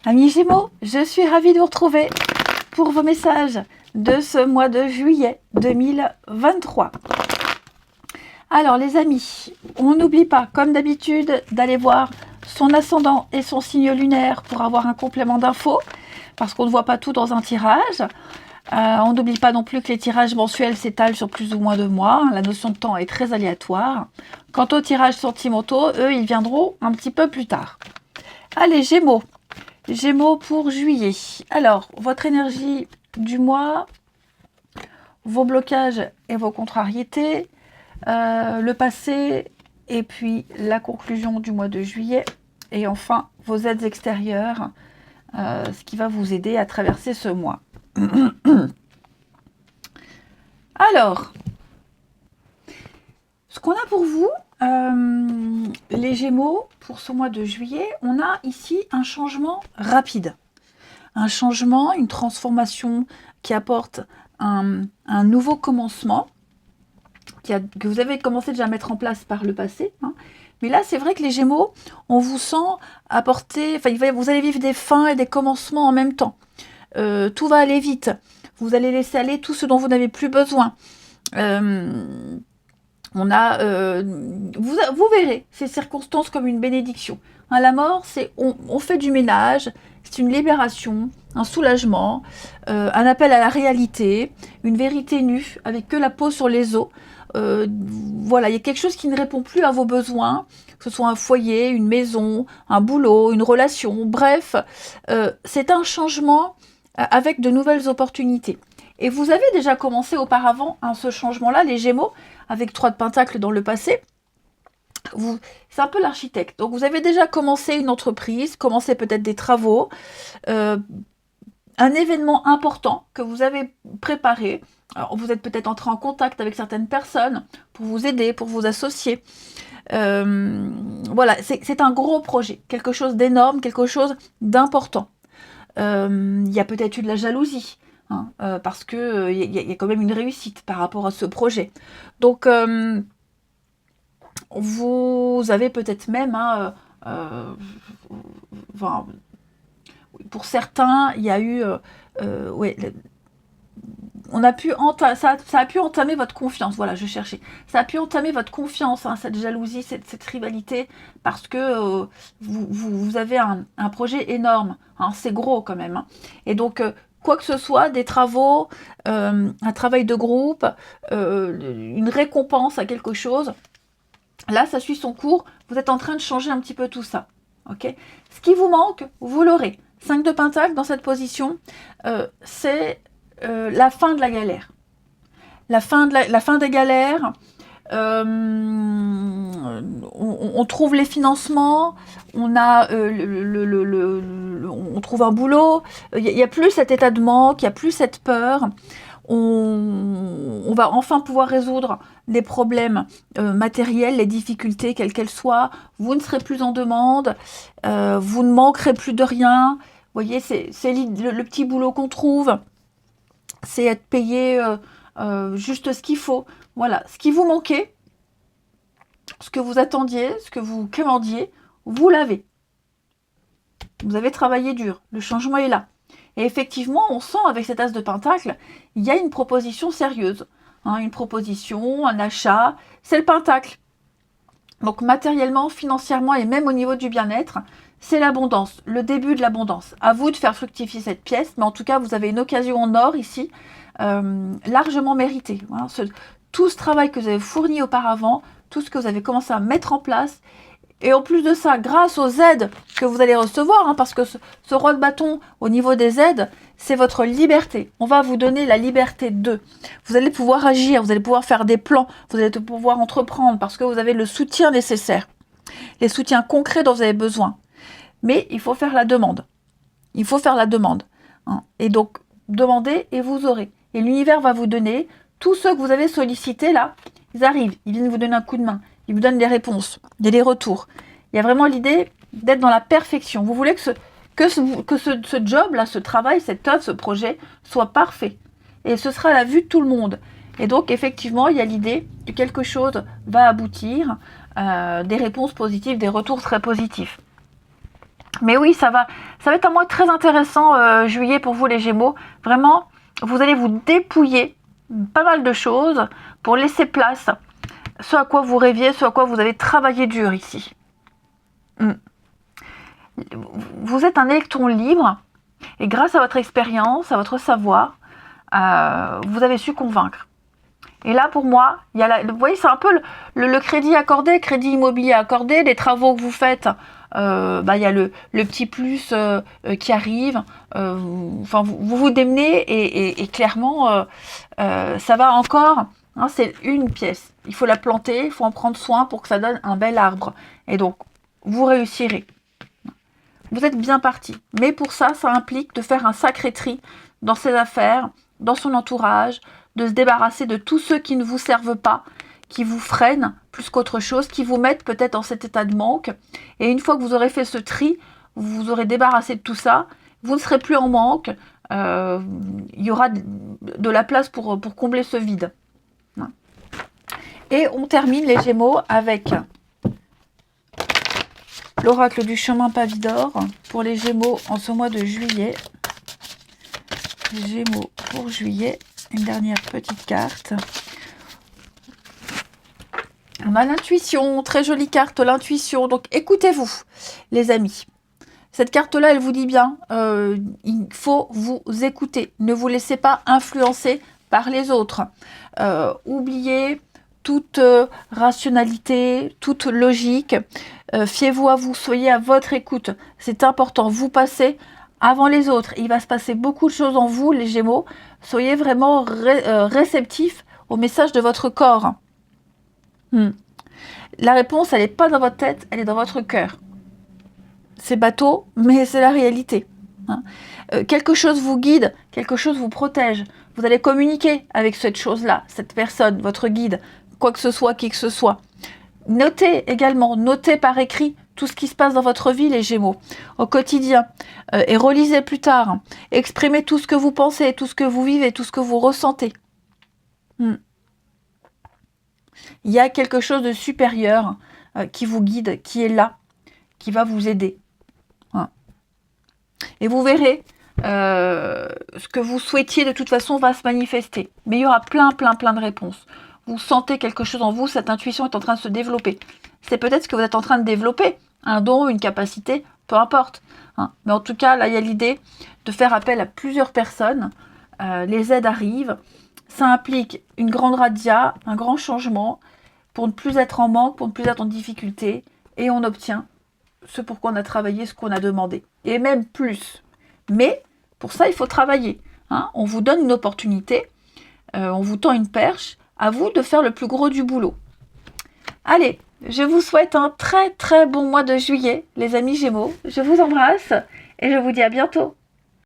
Amis Gémeaux, je suis ravie de vous retrouver pour vos messages de ce mois de juillet 2023. Alors les amis, on n'oublie pas, comme d'habitude, d'aller voir son ascendant et son signe lunaire pour avoir un complément d'infos, parce qu'on ne voit pas tout dans un tirage. On n'oublie pas non plus que les tirages mensuels s'étalent sur plus ou moins de mois. La notion de temps est très aléatoire. Quant aux tirages sentimentaux, eux, ils viendront un petit peu plus tard. Allez, Gémeaux. Gémeaux pour juillet. Alors, votre énergie du mois, vos blocages et vos contrariétés, le passé et puis la conclusion du mois de juillet. Et enfin, vos aides extérieures, ce qui va vous aider à traverser ce mois. Alors, ce qu'on a pour vous, les Gémeaux, pour ce mois de juillet, on a ici un changement rapide. Un changement, une transformation qui apporte un nouveau commencement que vous avez commencé déjà à mettre en place par le passé. Mais là, c'est vrai que les Gémeaux, on vous sent apporter, vous allez vivre des fins et des commencements en même temps. Tout va aller vite. Vous allez laisser aller tout ce dont vous n'avez plus besoin. Vous verrez ces circonstances comme une bénédiction. La mort, c'est on fait du ménage, c'est une libération, un soulagement, un appel à la réalité, une vérité nue avec que la peau sur les os. Voilà, il y a quelque chose qui ne répond plus à vos besoins, que ce soit un foyer, une maison, un boulot, une relation, bref, c'est un changement avec de nouvelles opportunités. Et vous avez déjà commencé auparavant ce changement-là, les Gémeaux, avec 3 de Pentacles dans le passé. C'est un peu l'architecte. Donc vous avez déjà commencé une entreprise, commencé peut-être des travaux, un événement important que vous avez préparé. Alors, vous êtes peut-être entré en contact avec certaines personnes pour vous aider, pour vous associer. Voilà, c'est un gros projet, quelque chose d'énorme, quelque chose d'important. Il y a peut-être eu de la jalousie, parce que y a quand même une réussite par rapport à ce projet. Donc, vous avez peut-être même, pour certains, il y a eu, ça a pu entamer votre confiance. Voilà, je cherchais. Ça a pu entamer votre confiance, cette jalousie, cette rivalité, parce que vous avez un projet énorme. C'est gros quand même. Et donc, quoi que ce soit, des travaux, un travail de groupe, une récompense à quelque chose, là, ça suit son cours. Vous êtes en train de changer un petit peu tout ça. Okay, ce qui vous manque, vous l'aurez. 5 de Pentacle dans cette position, c'est la fin de la galère. La fin des galères, on trouve les financements, on trouve un boulot, il n'y a plus cet état de manque, il n'y a plus cette peur. On va enfin pouvoir résoudre les problèmes matériels, les difficultés, quelles qu'elles soient. Vous ne serez plus en demande, vous ne manquerez plus de rien. Vous voyez, c'est le petit boulot qu'on trouve, c'est être payé juste ce qu'il faut. Voilà, ce qui vous manquait, ce que vous attendiez, ce que vous commandiez, vous l'avez. Vous avez travaillé dur, le changement est là. Et effectivement, on sent avec cet as de Pentacle, il y a une proposition sérieuse. Une proposition, un achat, c'est le Pentacle. Donc matériellement, financièrement et même au niveau du bien-être, c'est l'abondance, le début de l'abondance. À vous de faire fructifier cette pièce, mais en tout cas, vous avez une occasion en or ici, largement méritée. Tout ce travail que vous avez fourni auparavant, tout ce que vous avez commencé à mettre en place, et en plus de ça, grâce aux aides que vous allez recevoir, parce que ce roi de bâton, au niveau des aides, c'est votre liberté. On va vous donner la liberté d'eux. Vous allez pouvoir agir, vous allez pouvoir faire des plans, vous allez pouvoir entreprendre, parce que vous avez le soutien nécessaire, les soutiens concrets dont vous avez besoin. Mais il faut faire la demande. Il faut faire la demande. Et donc, demandez et vous aurez. Et l'univers va vous donner, tous ceux que vous avez sollicités là, ils arrivent, ils viennent vous donner un coup de main. Ils vous donnent des réponses, il y a des retours. Il y a vraiment l'idée d'être dans la perfection. Vous voulez que ce job-là, ce travail, cette œuvre, ce projet soit parfait. Et ce sera à la vue de tout le monde. Et donc, effectivement, il y a l'idée que quelque chose va aboutir, des réponses positives, des retours très positifs. Mais oui, ça va être un mois très intéressant, juillet, pour vous les Gémeaux. Vraiment, vous allez vous dépouiller pas mal de choses pour laisser place à ce à quoi vous rêviez, ce à quoi vous avez travaillé dur ici. Vous êtes un électron libre et grâce à votre expérience, à votre savoir, vous avez su convaincre. Et là, pour moi, vous voyez, c'est un peu le crédit accordé, crédit immobilier accordé, les travaux que vous faites. Il y a le petit plus qui arrive. Enfin, vous vous démenez et clairement, ça va encore. Hein, c'est une pièce. Il faut la planter, il faut en prendre soin pour que ça donne un bel arbre. Et donc, vous réussirez. Vous êtes bien parti. Mais pour ça, ça implique de faire un sacré tri dans ses affaires, dans son entourage, de se débarrasser de tous ceux qui ne vous servent pas, qui vous freinent plus qu'autre chose, qui vous mettent peut-être dans cet état de manque. Et une fois que vous aurez fait ce tri, vous vous aurez débarrassé de tout ça, vous ne serez plus en manque, il y aura de la place pour combler ce vide. Et on termine les Gémeaux avec l'oracle du chemin Pavidor pour les Gémeaux en ce mois de juillet. Gémeaux pour juillet, une dernière petite carte. On a l'intuition, très jolie carte, l'intuition. Donc écoutez-vous, les amis. Cette carte-là, elle vous dit bien, il faut vous écouter. Ne vous laissez pas influencer par les autres. Oubliez toute rationalité, toute logique. Fiez-vous à vous, soyez à votre écoute. C'est important, vous passez avant les autres. Il va se passer beaucoup de choses en vous, les Gémeaux. Soyez vraiment réceptifs au message de votre corps. La réponse, elle n'est pas dans votre tête, elle est dans votre cœur. C'est bateau, mais c'est la réalité. Quelque chose vous guide, quelque chose vous protège. Vous allez communiquer avec cette chose-là, cette personne, votre guide, quoi que ce soit, qui que ce soit. Notez également, notez par écrit tout ce qui se passe dans votre vie, les Gémeaux, au quotidien, et relisez plus tard. Exprimez tout ce que vous pensez, tout ce que vous vivez, tout ce que vous ressentez. Il y a quelque chose de supérieur qui vous guide, qui est là, qui va vous aider. Et vous verrez, ce que vous souhaitiez de toute façon va se manifester. Mais il y aura plein de réponses. Vous sentez quelque chose en vous, cette intuition est en train de se développer. C'est peut-être ce que vous êtes en train de développer, un don, une capacité, peu importe. Mais en tout cas, là, il y a l'idée de faire appel à plusieurs personnes. Les aides arrivent. Ça implique une grande radia, un grand changement pour ne plus être en manque, pour ne plus être en difficulté. Et on obtient ce pour quoi on a travaillé, ce qu'on a demandé. Et même plus. Mais pour ça, il faut travailler. On vous donne une opportunité, on vous tend une perche. À vous de faire le plus gros du boulot. Allez, je vous souhaite un très bon mois de juillet, les amis Gémeaux. Je vous embrasse et je vous dis à bientôt.